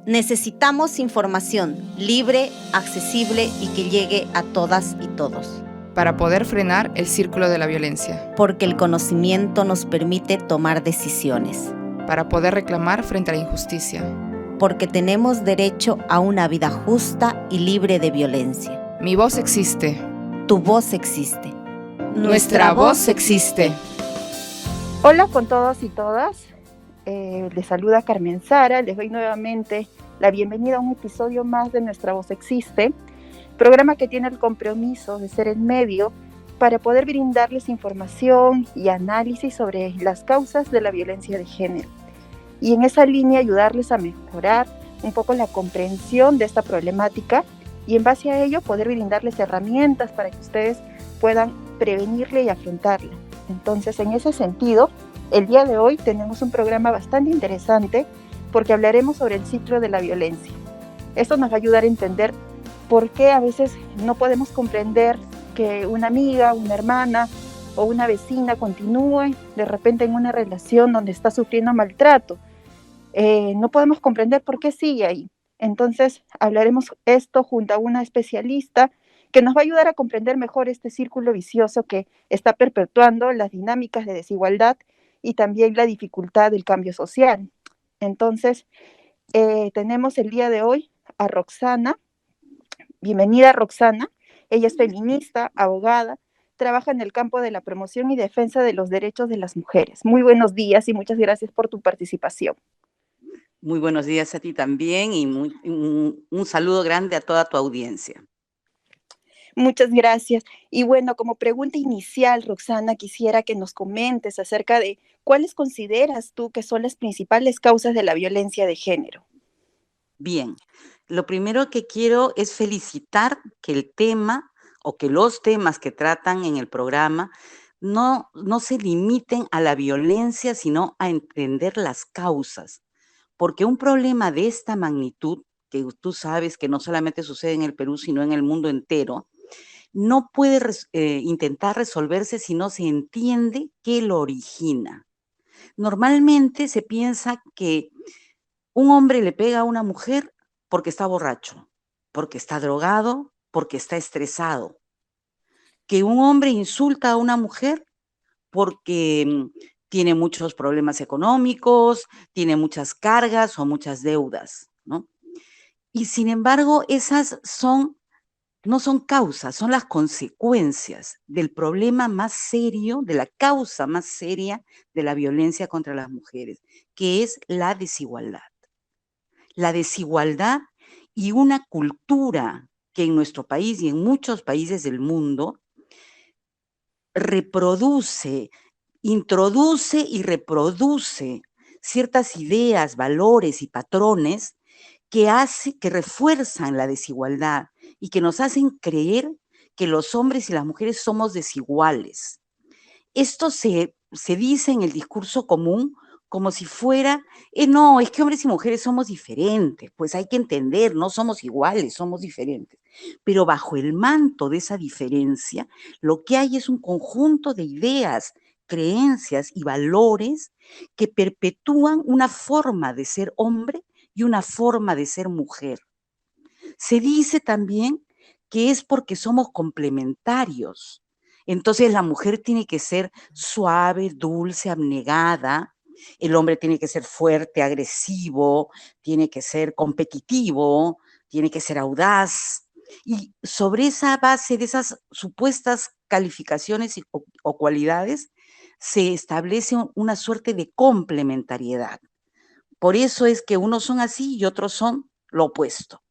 Necesitamos información libre, accesible y que llegue a todas y todos. Para poder frenar el círculo de la violencia. Porque el conocimiento nos permite tomar decisiones. Para poder reclamar frente a la injusticia. Porque tenemos derecho a una vida justa y libre de violencia. Mi voz existe. Tu voz existe. Nuestra voz existe. Hola con todos y todas. Les saluda Carmen Sara. Les doy nuevamente la bienvenida a un episodio más de Nuestra Voz Existe, programa que tiene el compromiso de ser el medio para poder brindarles información y análisis sobre las causas de la violencia de género. Y en esa línea ayudarles a mejorar un poco la comprensión de esta problemática y en base a ello poder brindarles herramientas para que ustedes puedan prevenirla y afrontarla. Entonces, en ese sentido, el día de hoy tenemos un programa bastante interesante porque hablaremos sobre el ciclo de la violencia. Esto nos va a ayudar a entender por qué a veces no podemos comprender que una amiga, una hermana o una vecina continúe de repente en una relación donde está sufriendo maltrato. No podemos comprender por qué sigue ahí. Entonces hablaremos esto junto a una especialista que nos va a ayudar a comprender mejor este círculo vicioso que está perpetuando las dinámicas de desigualdad y también la dificultad del cambio social. Entonces, tenemos el día de hoy a Roxana. Bienvenida, Roxana. Ella es feminista, abogada, trabaja en el campo de la promoción y defensa de los derechos de las mujeres. Muy buenos días y muchas gracias por tu participación. Muy buenos días a ti también y un saludo grande a toda tu audiencia. Muchas gracias. Y bueno, como pregunta inicial, Roxana, quisiera que nos comentes acerca de cuáles consideras tú que son las principales causas de la violencia de género. Bien, lo primero que quiero es felicitar que el tema o que los temas que tratan en el programa no se limiten a la violencia, sino a entender las causas. Porque un problema de esta magnitud, que tú sabes que no solamente sucede en el Perú, sino en el mundo entero, no puede intentar resolverse si no se entiende qué lo origina. Normalmente se piensa que un hombre le pega a una mujer porque está borracho, porque está drogado, porque está estresado. Que un hombre insulta a una mujer porque tiene muchos problemas económicos, tiene muchas cargas o muchas deudas, ¿no? Y sin embargo, esas no son causas, son las consecuencias del problema más serio, de la causa más seria de la violencia contra las mujeres, que es la desigualdad. La desigualdad y una cultura que en nuestro país y en muchos países del mundo introduce y reproduce ciertas ideas, valores y patrones que refuerzan la desigualdad y que nos hacen creer que los hombres y las mujeres somos desiguales. Esto se dice en el discurso común como si fuera, no, es que hombres y mujeres somos diferentes, pues hay que entender, no somos iguales, somos diferentes. Pero bajo el manto de esa diferencia, lo que hay es un conjunto de ideas, creencias y valores que perpetúan una forma de ser hombre y una forma de ser mujer. Se dice también que es porque somos complementarios. Entonces la mujer tiene que ser suave, dulce, abnegada. El hombre tiene que ser fuerte, agresivo, tiene que ser competitivo, tiene que ser audaz. Y sobre esa base de esas supuestas calificaciones o cualidades, se establece una suerte de complementariedad. Por eso es que unos son así y otros son lo opuesto.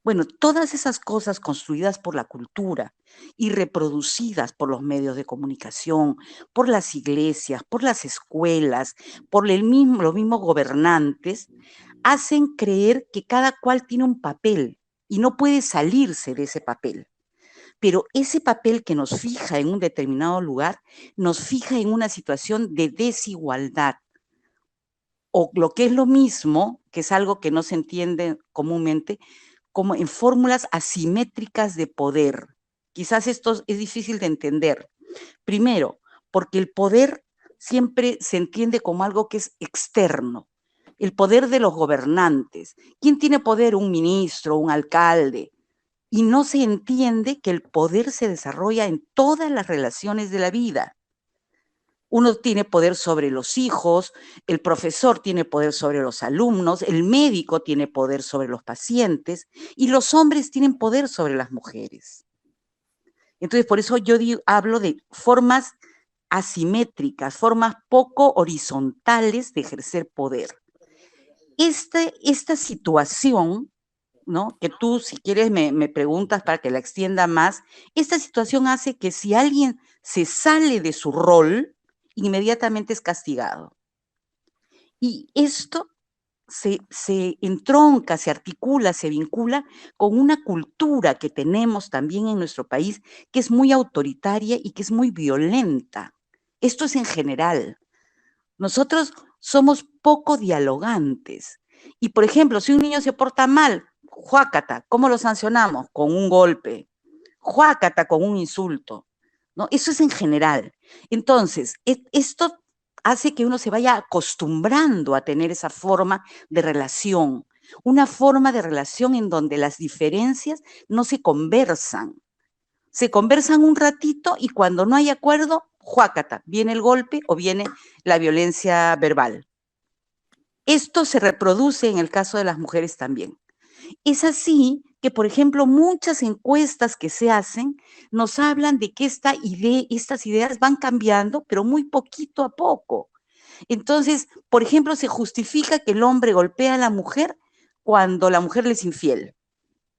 Bueno, todas esas cosas construidas por la cultura y reproducidas por los medios de comunicación, por las iglesias, por las escuelas, por los mismos gobernantes, hacen creer que cada cual tiene un papel y no puede salirse de ese papel. Pero ese papel que nos fija en un determinado lugar, nos fija en una situación de desigualdad. O lo que es lo mismo, que es algo que no se entiende comúnmente, como en fórmulas asimétricas de poder. Quizás esto es difícil de entender. Primero, porque el poder siempre se entiende como algo que es externo. el poder de los gobernantes. ¿Quién tiene poder? Un ministro, un alcalde. Y no se entiende que el poder se desarrolla en todas las relaciones de la vida. Uno tiene poder sobre los hijos, el profesor tiene poder sobre los alumnos, el médico tiene poder sobre los pacientes y los hombres tienen poder sobre las mujeres. Entonces, por eso yo hablo de formas asimétricas, formas poco horizontales de ejercer poder. Esta situación, ¿no? Que tú, si quieres, me preguntas para que la extienda más, esta situación hace que si alguien se sale de su rol, inmediatamente es castigado. Y esto se entronca, se articula, se vincula con una cultura que tenemos también en nuestro país, que es muy autoritaria y que es muy violenta. Esto es en general. Nosotros somos poco dialogantes. Y, por ejemplo, si un niño se porta mal, juácata, ¿cómo lo sancionamos? Con un golpe. Juácata, con un insulto, ¿no? Eso es en general. Entonces, esto hace que uno se vaya acostumbrando a tener esa forma de relación, una forma de relación en donde las diferencias no se conversan un ratito y cuando no hay acuerdo, juácata, viene el golpe o viene la violencia verbal. Esto se reproduce en el caso de las mujeres también. Es así que, por ejemplo, muchas encuestas que se hacen nos hablan de que estas ideas van cambiando, pero muy poquito a poco. Entonces, por ejemplo, se justifica que el hombre golpea a la mujer cuando la mujer le es infiel.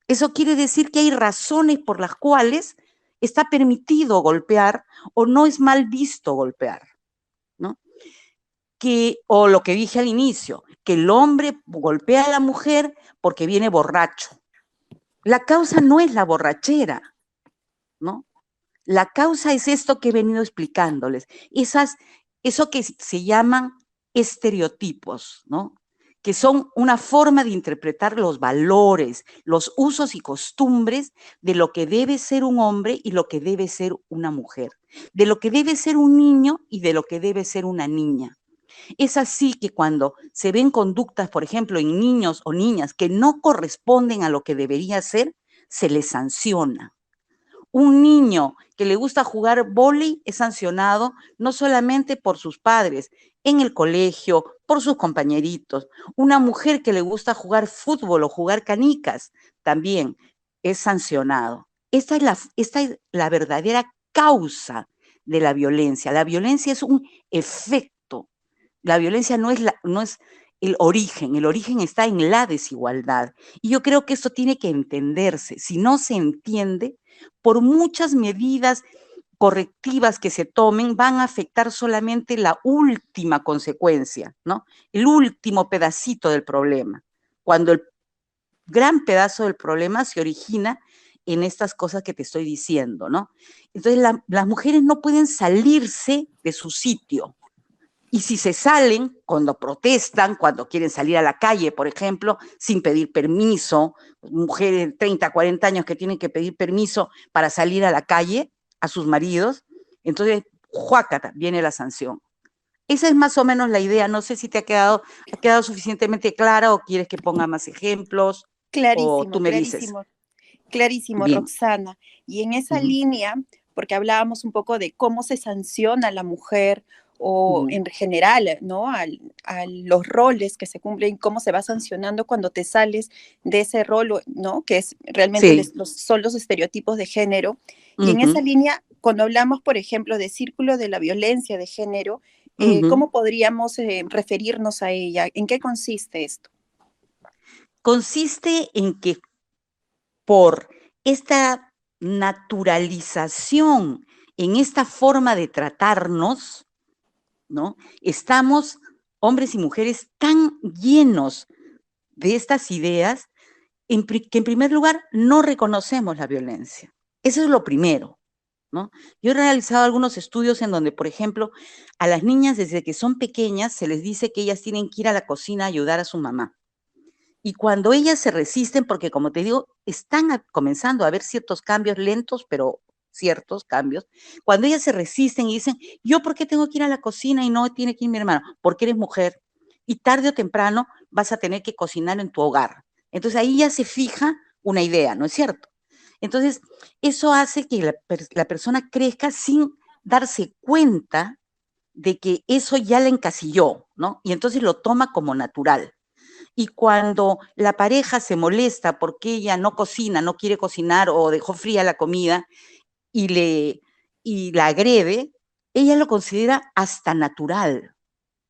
Eso quiere decir que hay razones por las cuales está permitido golpear o no es mal visto golpear, ¿no? O lo que dije al inicio, que el hombre golpea a la mujer porque viene borracho. La causa no es la borrachera, ¿no? La causa es esto que he venido explicándoles, eso que se llaman estereotipos, ¿no? Que son una forma de interpretar los valores, los usos y costumbres de lo que debe ser un hombre y lo que debe ser una mujer, de lo que debe ser un niño y de lo que debe ser una niña. Es así que cuando se ven conductas, por ejemplo, en niños o niñas que no corresponden a lo que debería ser, se les sanciona. Un niño que le gusta jugar vóley es sancionado no solamente por sus padres, en el colegio, por sus compañeritos. Una mujer que le gusta jugar fútbol o jugar canicas también es sancionado. Esta es la verdadera causa de la violencia. La violencia es un efecto. La violencia no es el origen está en la desigualdad. Y yo creo que esto tiene que entenderse. Si no se entiende, por muchas medidas correctivas que se tomen, van a afectar solamente la última consecuencia, ¿no? El último pedacito del problema, cuando el gran pedazo del problema se origina en estas cosas que te estoy diciendo, ¿no? Entonces, las mujeres no pueden salirse de su sitio. Y si se salen, cuando protestan, cuando quieren salir a la calle, por ejemplo, sin pedir permiso, mujeres de 30, 40 años que tienen que pedir permiso para salir a la calle a sus maridos, entonces, juácata, viene la sanción. Esa es más o menos la idea. No sé si ha quedado suficientemente clara o quieres que ponga más ejemplos. Clarísimo, o tú me dices. Clarísimo, Bien. Roxana. Y en esa línea, porque hablábamos un poco de cómo se sanciona a la mujer o en general, ¿no? A los roles que se cumplen, cómo se va sancionando cuando te sales de ese rol, ¿no? Que es realmente son los estereotipos de género. Y en esa línea, cuando hablamos, por ejemplo, de círculo de la violencia de género, ¿cómo podríamos referirnos a ella? ¿En qué consiste esto? Consiste en que por esta naturalización en esta forma de tratarnos, ¿no? Estamos, hombres y mujeres, tan llenos de estas ideas que en primer lugar no reconocemos la violencia. Eso es lo primero, ¿no? Yo he realizado algunos estudios en donde, por ejemplo, a las niñas desde que son pequeñas se les dice que ellas tienen que ir a la cocina a ayudar a su mamá. Y cuando ellas se resisten, porque como te digo, están comenzando a haber ciertos cambios lentos, pero ciertos cambios, cuando ellas se resisten y dicen, ¿yo por qué tengo que ir a la cocina y no tiene que ir mi hermano? Porque eres mujer. y tarde o temprano vas a tener que cocinar en tu hogar. Entonces ahí ya se fija una idea, ¿no es cierto? Entonces, eso hace que la persona crezca sin darse cuenta de que eso ya la encasilló, ¿no? Y entonces lo toma como natural. Y cuando la pareja se molesta porque ella no cocina, no quiere cocinar o dejó fría la comida y la agrede, ella lo considera hasta natural,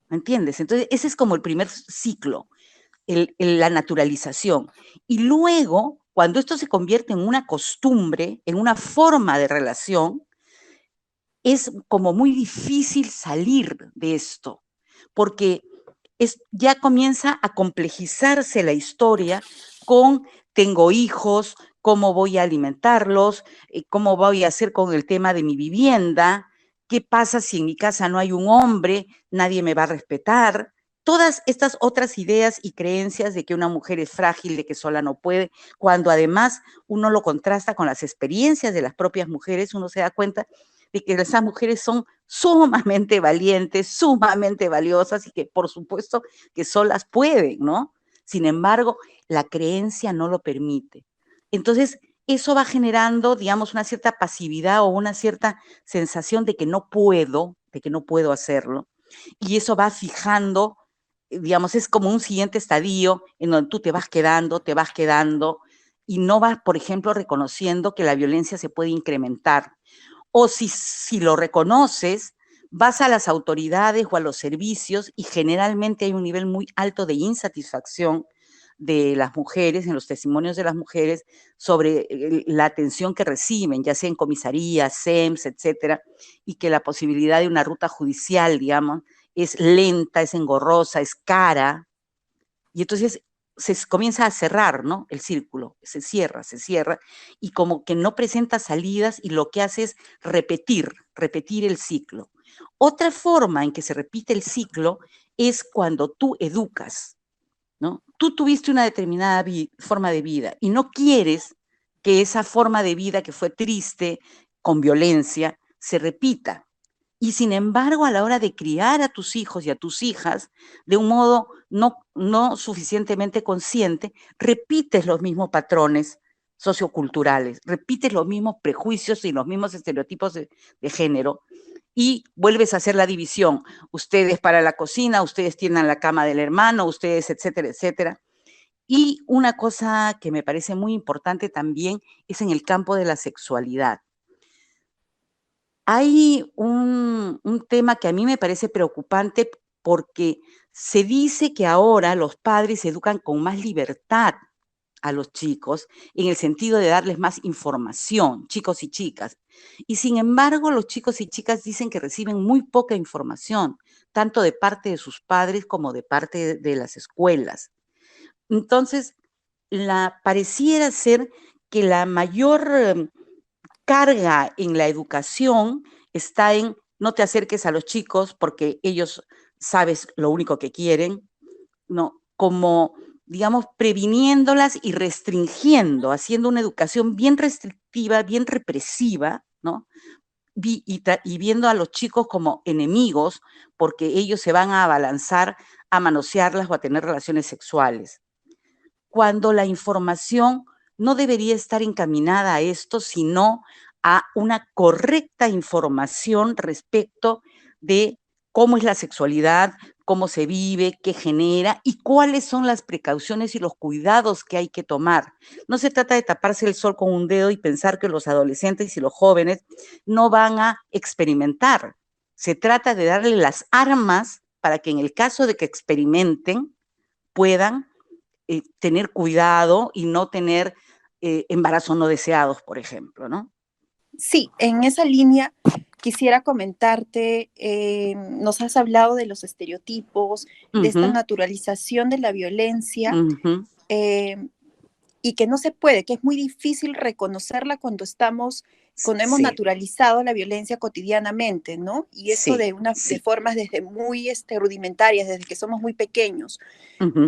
¿me entiendes? Entonces, ese es como el primer ciclo, la naturalización. Y luego, cuando esto se convierte en una costumbre, en una forma de relación, es como muy difícil salir de esto, porque ya comienza a complejizarse la historia con tengo hijos, cómo voy a alimentarlos, cómo voy a hacer con el tema de mi vivienda, qué pasa si en mi casa no hay un hombre, nadie me va a respetar. Todas estas otras ideas y creencias de que una mujer es frágil, de que sola no puede, cuando además uno lo contrasta con las experiencias de las propias mujeres, uno se da cuenta de que esas mujeres son sumamente valientes, sumamente valiosas y que por supuesto que solas pueden, ¿no? Sin embargo, la creencia no lo permite. Entonces, eso va generando, digamos, una cierta pasividad o una cierta sensación de que no puedo hacerlo. Y eso va fijando, digamos, es como un siguiente estadio en donde tú te vas quedando y no vas, por ejemplo, reconociendo que la violencia se puede incrementar. O si lo reconoces, vas a las autoridades o a los servicios y generalmente hay un nivel muy alto de insatisfacción de las mujeres, en los testimonios de las mujeres, sobre la atención que reciben, ya sea en comisarías, SEMS, etcétera, y que la posibilidad de una ruta judicial, digamos, es lenta, es engorrosa, es cara, y entonces se comienza a cerrar, ¿no? El círculo, se cierra, y como que no presenta salidas y lo que hace es repetir el ciclo. Otra forma en que se repite el ciclo es cuando tú educas, ¿no? Tú tuviste una determinada forma de vida y no quieres que esa forma de vida que fue triste, con violencia, se repita. Y sin embargo, a la hora de criar a tus hijos y a tus hijas de un modo no suficientemente consciente, repites los mismos patrones socioculturales, repites los mismos prejuicios y los mismos estereotipos de género y vuelves a hacer la división. Ustedes para la cocina, ustedes tienen la cama del hermano, ustedes, etcétera, etcétera. Y una cosa que me parece muy importante también es en el campo de la sexualidad. Hay un tema que a mí me parece preocupante porque se dice que ahora los padres educan con más libertad a los chicos en el sentido de darles más información, chicos y chicas. Y sin embargo, los chicos y chicas dicen que reciben muy poca información, tanto de parte de sus padres como de parte de las escuelas. Entonces, pareciera ser que la mayor carga en la educación está en no te acerques a los chicos porque ellos sabes lo único que quieren, ¿no? Como, digamos, previniéndolas y restringiendo, haciendo una educación bien restrictiva, bien represiva, ¿no? Y viendo a los chicos como enemigos porque ellos se van a abalanzar a manosearlas o a tener relaciones sexuales. Cuando la información no debería estar encaminada a esto, sino a una correcta información respecto de cómo es la sexualidad, cómo se vive, qué genera y cuáles son las precauciones y los cuidados que hay que tomar. No se trata de taparse el sol con un dedo y pensar que los adolescentes y los jóvenes no van a experimentar. Se trata de darle las armas para que en el caso de que experimenten puedan tener cuidado y no tener embarazos no deseados, por ejemplo, ¿no? Sí, en esa línea quisiera comentarte, nos has hablado de los estereotipos, de esta naturalización de la violencia, y que no se puede, que es muy difícil reconocerla cuando hemos naturalizado la violencia cotidianamente, ¿no? Y esto de formas desde muy rudimentarias, desde que somos muy pequeños.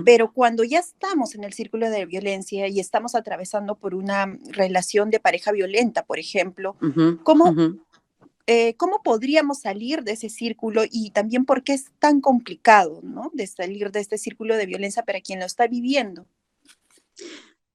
Pero cuando ya estamos en el círculo de violencia y estamos atravesando por una relación de pareja violenta, por ejemplo, ¿cómo ¿cómo podríamos salir de ese círculo y también por qué es tan complicado, ¿no?, de salir de este círculo de violencia para quien lo está viviendo?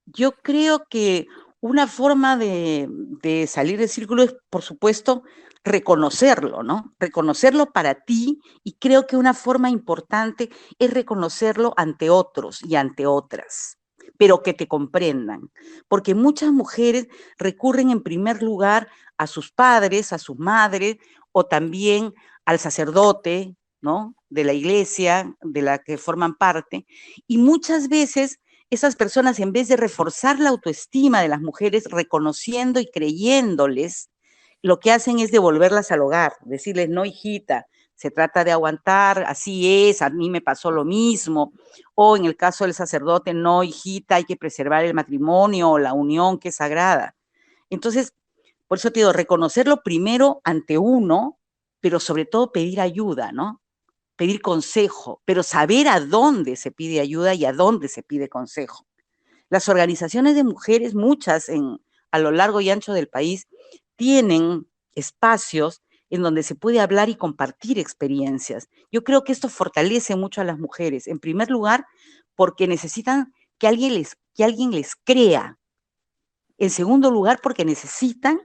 Yo creo que una forma de salir del círculo es, por supuesto, reconocerlo, ¿no? Reconocerlo para ti, y creo que una forma importante es reconocerlo ante otros y ante otras, pero que te comprendan, porque muchas mujeres recurren en primer lugar a sus padres, a sus madres, o también al sacerdote, ¿no?, de la iglesia de la que forman parte, y muchas veces esas personas, en vez de reforzar la autoestima de las mujeres, reconociendo y creyéndoles, lo que hacen es devolverlas al hogar, decirles: no, hijita, se trata de aguantar, así es, a mí me pasó lo mismo. O en el caso del sacerdote: no, hijita, hay que preservar el matrimonio o la unión que es sagrada. Entonces, por eso te digo, reconocerlo primero ante uno, pero sobre todo pedir ayuda, ¿no? Pedir consejo, pero saber a dónde se pide ayuda y a dónde se pide consejo. Las organizaciones de mujeres, muchas a lo largo y ancho del país, tienen espacios en donde se puede hablar y compartir experiencias. Yo creo que esto fortalece mucho a las mujeres, en primer lugar, porque necesitan que alguien les crea. En segundo lugar, porque necesitan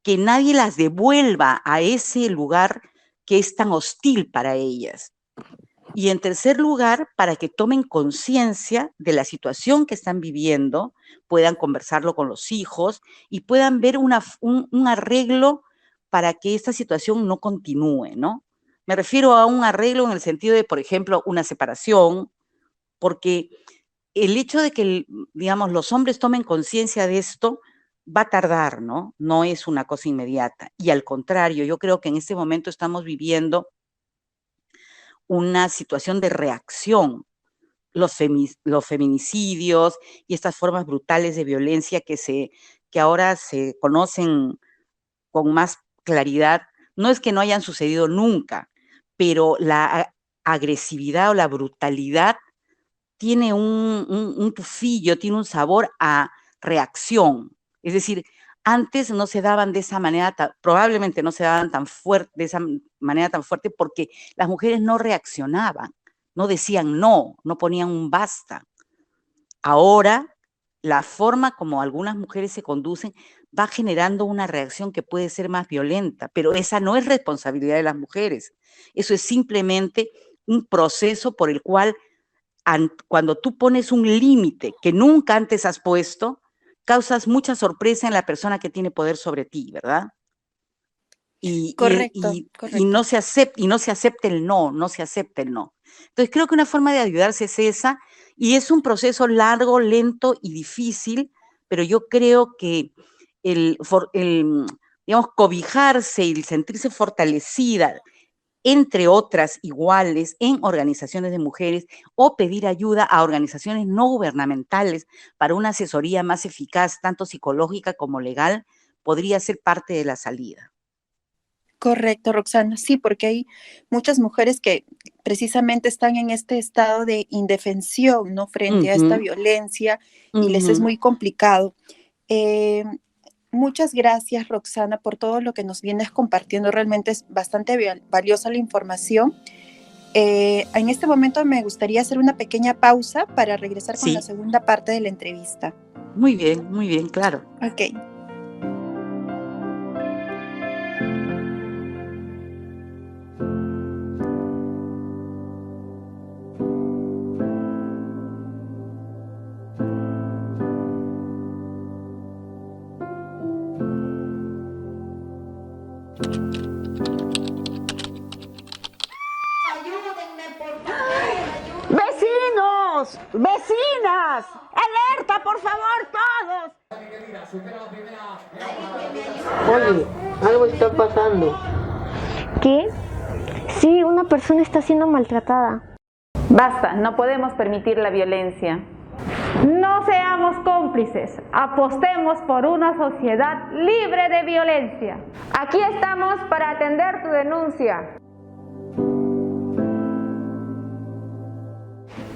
que nadie las devuelva a ese lugar que es tan hostil para ellas. Y en tercer lugar, para que tomen conciencia de la situación que están viviendo, puedan conversarlo con los hijos y puedan ver un arreglo para que esta situación no continúe, ¿no? Me refiero a un arreglo en el sentido de, por ejemplo, una separación, porque el hecho de que, digamos, los hombres tomen conciencia de esto va a tardar, ¿no? No es una cosa inmediata. Y al contrario, yo creo que en este momento estamos viviendo una situación de reacción. Los feminicidios y estas formas brutales de violencia que ahora se conocen con más claridad, no es que no hayan sucedido nunca, pero la agresividad o la brutalidad tiene un tufillo, tiene un sabor a reacción. Es decir, antes no se daban de esa manera, probablemente no se daban de esa manera tan fuerte porque las mujeres no reaccionaban, no decían no, no ponían un basta. Ahora, la forma como algunas mujeres se conducen va generando una reacción que puede ser más violenta, pero esa no es responsabilidad de las mujeres. Eso es simplemente un proceso por el cual cuando tú pones un límite que nunca antes has puesto, causas mucha sorpresa en la persona que tiene poder sobre ti, ¿verdad? Correcto. Y no se acepta el no, no se acepta el no. Entonces creo que una forma de ayudarse es esa, y es un proceso largo, lento y difícil, pero yo creo que digamos, cobijarse y sentirse fortalecida entre otras iguales en organizaciones de mujeres, o pedir ayuda a organizaciones no gubernamentales para una asesoría más eficaz, tanto psicológica como legal, podría ser parte de la salida. Correcto, Roxana. Sí, porque hay muchas mujeres que precisamente están en este estado de indefensión, ¿no?, frente a esta violencia, y les es muy complicado. Muchas gracias, Roxana, por todo lo que nos vienes compartiendo. Realmente es bastante valiosa la información. En este momento me gustaría hacer una pequeña pausa para regresar con la segunda parte de la entrevista. Muy bien, claro. Ok. ¡Vecinos! ¡Vecinas! ¡Alerta, por favor, todos! Oye, algo está pasando. ¿Qué? Sí, una persona está siendo maltratada. Basta, no podemos permitir la violencia. No seamos cómplices, apostemos por una sociedad libre de violencia. Aquí estamos para atender tu denuncia.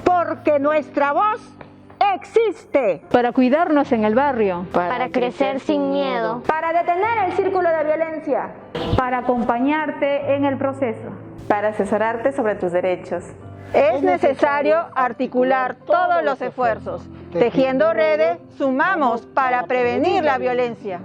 Porque nuestra voz existe. Para cuidarnos en el barrio. Para crecer sin miedo. Para detener el círculo de violencia. Para acompañarte en el proceso. Para asesorarte sobre tus derechos. Es necesario articular todos los esfuerzos. Tejiendo redes, sumamos para prevenir la violencia.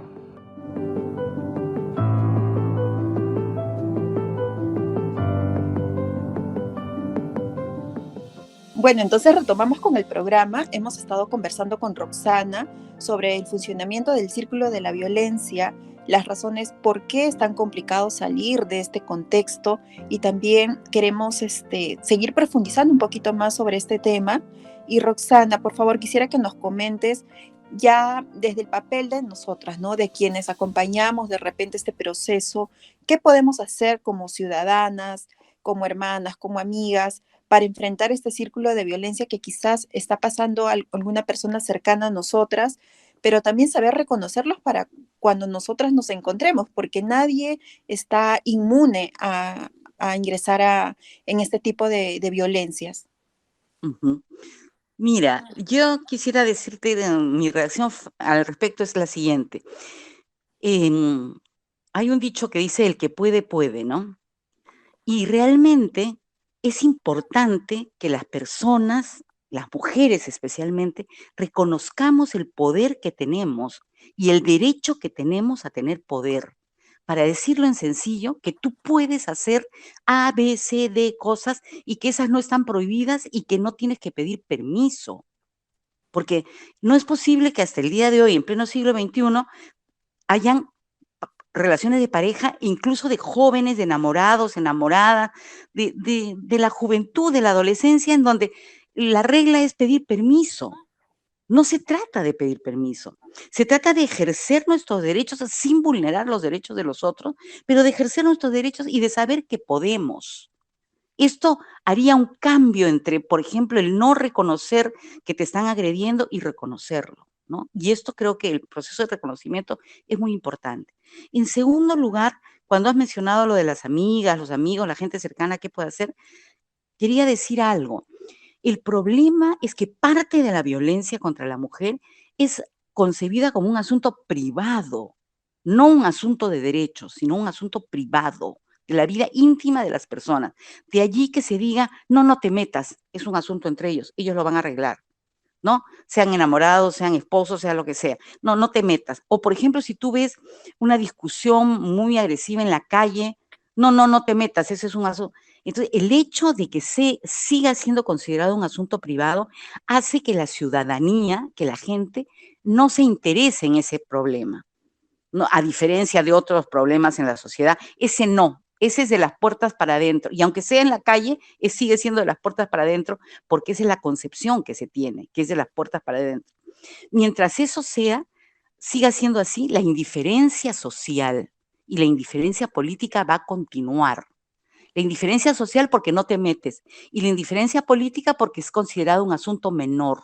Bueno, entonces retomamos con el programa. Hemos estado conversando con Roxana sobre el funcionamiento del círculo de la violencia, las razones por qué es tan complicado salir de este contexto, y también queremos seguir profundizando un poquito más sobre este tema. Y Roxana, por favor, quisiera que nos comentes ya desde el papel de nosotras, ¿no? De quienes acompañamos de repente este proceso, ¿qué podemos hacer como ciudadanas, como hermanas, como amigas, para enfrentar este círculo de violencia que quizás está pasando a alguna persona cercana a nosotras, pero también saber reconocerlos para cuando nosotras nos encontremos, porque nadie está inmune a ingresar en este tipo de violencias? Ujú. Mira, yo quisiera decirte, mi reacción al respecto es la siguiente. Hay un dicho que dice: el que puede, puede, ¿no? Y realmente es importante que las personas, las mujeres especialmente, reconozcamos el poder que tenemos y el derecho que tenemos a tener poder. Para decirlo en sencillo, que tú puedes hacer A, B, C, D cosas, y que esas no están prohibidas y que no tienes que pedir permiso. Porque no es posible que hasta el día de hoy, en pleno siglo XXI, hayan relaciones de pareja, incluso de jóvenes, de enamorados, enamoradas, de la juventud, de la adolescencia, en donde la regla es pedir permiso. No se trata de pedir permiso, se trata de ejercer nuestros derechos sin vulnerar los derechos de los otros, pero de ejercer nuestros derechos y de saber que podemos. Esto haría un cambio entre, por ejemplo, el no reconocer que te están agrediendo y reconocerlo, ¿no? Y esto creo que el proceso de reconocimiento es muy importante. En segundo lugar, cuando has mencionado lo de las amigas, los amigos, la gente cercana, ¿qué puede hacer? Quería decir algo. El problema es que parte de la violencia contra la mujer es concebida como un asunto privado, no un asunto de derechos, sino un asunto privado, de la vida íntima de las personas. De allí que se diga: no te metas, es un asunto entre ellos lo van a arreglar, ¿no? Sean enamorados, sean esposos, sea lo que sea. No te metas. O, por ejemplo, si tú ves una discusión muy agresiva en la calle, no te metas, ese es un asunto. Entonces, el hecho de que se siga siendo considerado un asunto privado hace que la ciudadanía, que la gente, no se interese en ese problema, ¿no? A diferencia de otros problemas en la sociedad, ese es de las puertas para adentro. Y aunque sea en la calle, sigue siendo de las puertas para adentro, porque esa es la concepción que se tiene, que es de las puertas para adentro. Mientras eso siga siendo así, la indiferencia social y la indiferencia política va a continuar. La indiferencia social porque no te metes, y la indiferencia política porque es considerado un asunto menor.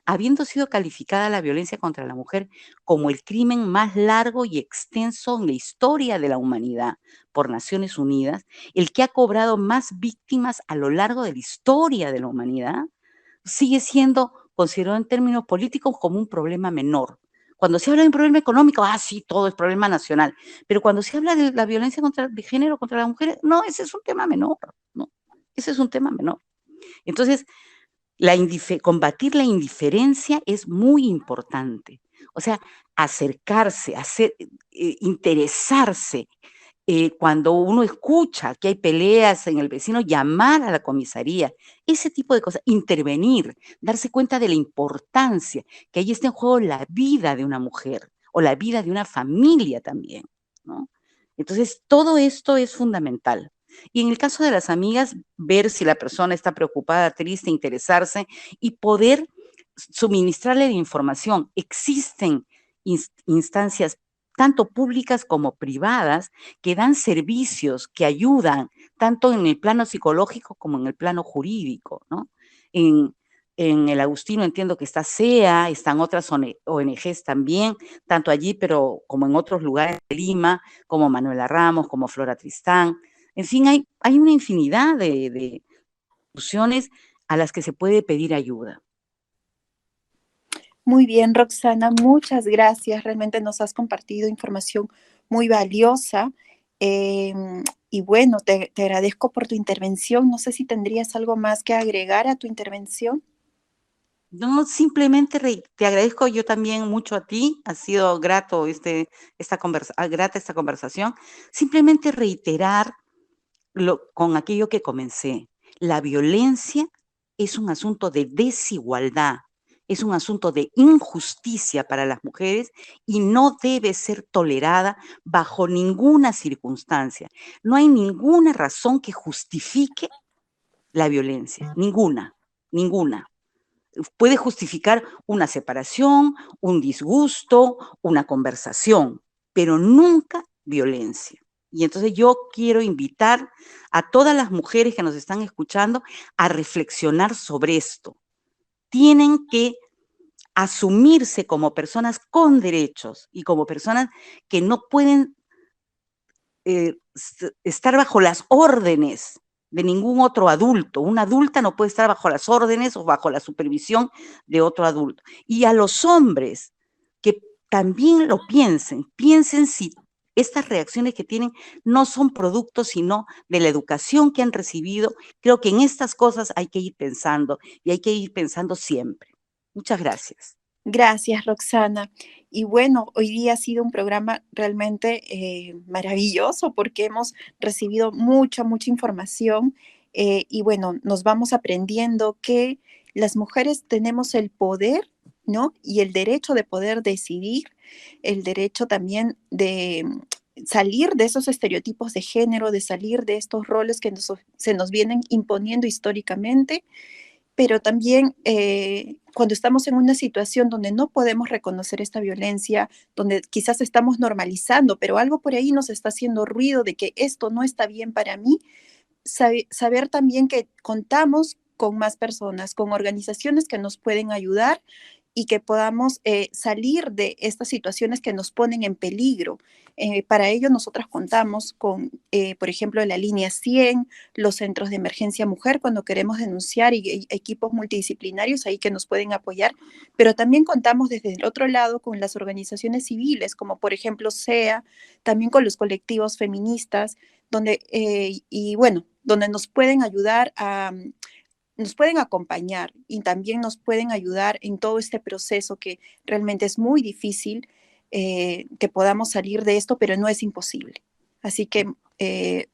Habiendo sido calificada la violencia contra la mujer como el crimen más largo y extenso en la historia de la humanidad por Naciones Unidas, el que ha cobrado más víctimas a lo largo de la historia de la humanidad, sigue siendo considerado en términos políticos como un problema menor. Cuando se habla de un problema económico, sí, todo es problema nacional. Pero cuando se habla de la violencia de género contra las mujeres, no, ese es un tema menor, ¿no? Ese es un tema menor. Entonces, combatir la indiferencia es muy importante. O sea, acercarse, interesarse. Cuando uno escucha que hay peleas en el vecino, llamar a la comisaría, ese tipo de cosas, intervenir, darse cuenta de la importancia, que ahí está en juego la vida de una mujer o la vida de una familia también, ¿no? Entonces, todo esto es fundamental. Y en el caso de las amigas, ver si la persona está preocupada, triste, interesarse y poder suministrarle la información. Existen instancias tanto públicas como privadas, que dan servicios que ayudan tanto en el plano psicológico como en el plano jurídico, ¿no? En el Agustino entiendo que está CEA, están otras ONGs también, tanto allí pero como en otros lugares de Lima, como Manuela Ramos, como Flora Tristán. En fin, hay una infinidad de instituciones a las que se puede pedir ayuda. Muy bien, Roxana, muchas gracias. Realmente nos has compartido información muy valiosa. Y bueno, te agradezco por tu intervención. No sé si tendrías algo más que agregar a tu intervención. No, simplemente te agradezco yo también mucho a ti, ha sido grato grata esta conversación. Simplemente reiterar con aquello que comencé. La violencia es un asunto de desigualdad, es un asunto de injusticia para las mujeres y no debe ser tolerada bajo ninguna circunstancia. No hay ninguna razón que justifique la violencia, ninguna. Puede justificar una separación, un disgusto, una conversación, pero nunca violencia. Y entonces yo quiero invitar a todas las mujeres que nos están escuchando a reflexionar sobre esto. Tienen que asumirse como personas con derechos y como personas que no pueden estar bajo las órdenes de ningún otro adulto. Una adulta no puede estar bajo las órdenes o bajo la supervisión de otro adulto. Y a los hombres que también lo piensen si estas reacciones que tienen no son producto sino de la educación que han recibido. Creo que en estas cosas hay que ir pensando y hay que ir pensando siempre. Muchas gracias. Gracias, Roxana. Y bueno, hoy día ha sido un programa realmente maravilloso porque hemos recibido mucha información y bueno, nos vamos aprendiendo que las mujeres tenemos el poder, ¿no? Y el derecho de poder decidir, el derecho también de salir de esos estereotipos de género, de salir de estos roles que se nos vienen imponiendo históricamente. Pero también cuando estamos en una situación donde no podemos reconocer esta violencia, donde quizás estamos normalizando, pero algo por ahí nos está haciendo ruido de que esto no está bien para mí, saber también que contamos con más personas, con organizaciones que nos pueden ayudar y que podamos salir de estas situaciones que nos ponen en peligro. Para ello nosotras contamos con, por ejemplo, la línea 100, los centros de emergencia mujer cuando queremos denunciar y equipos multidisciplinarios ahí que nos pueden apoyar, pero también contamos desde el otro lado con las organizaciones civiles, como por ejemplo SEA, también con los colectivos feministas, donde, y bueno, donde nos pueden ayudar nos pueden acompañar y también nos pueden ayudar en todo este proceso que realmente es muy difícil que podamos salir de esto, pero no es imposible. Así que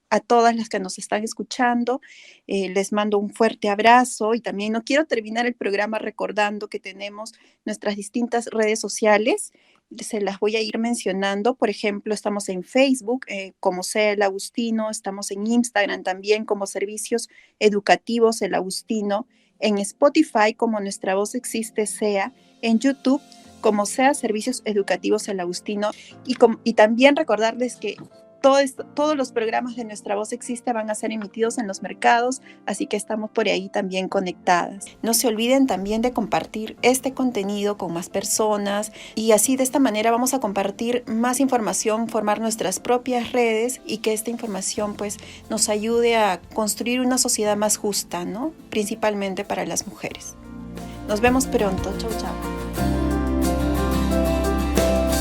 a todas las que nos están escuchando, les mando un fuerte abrazo y también no quiero terminar el programa recordando que tenemos nuestras distintas redes sociales. Se las voy a ir mencionando. Por ejemplo, estamos en Facebook como SEA El Agustino, estamos en Instagram también como Servicios Educativos El Agustino, en Spotify como Nuestra Voz Existe SEA, en YouTube como SEA Servicios Educativos El Agustino y también recordarles que todos los programas de Nuestra Voz Existe van a ser emitidos en los mercados, así que estamos por ahí también conectadas. No se olviden también de compartir este contenido con más personas y así de esta manera vamos a compartir más información, formar nuestras propias redes y que esta información pues nos ayude a construir una sociedad más justa, ¿no? Principalmente para las mujeres. Nos vemos pronto. Chau, chau.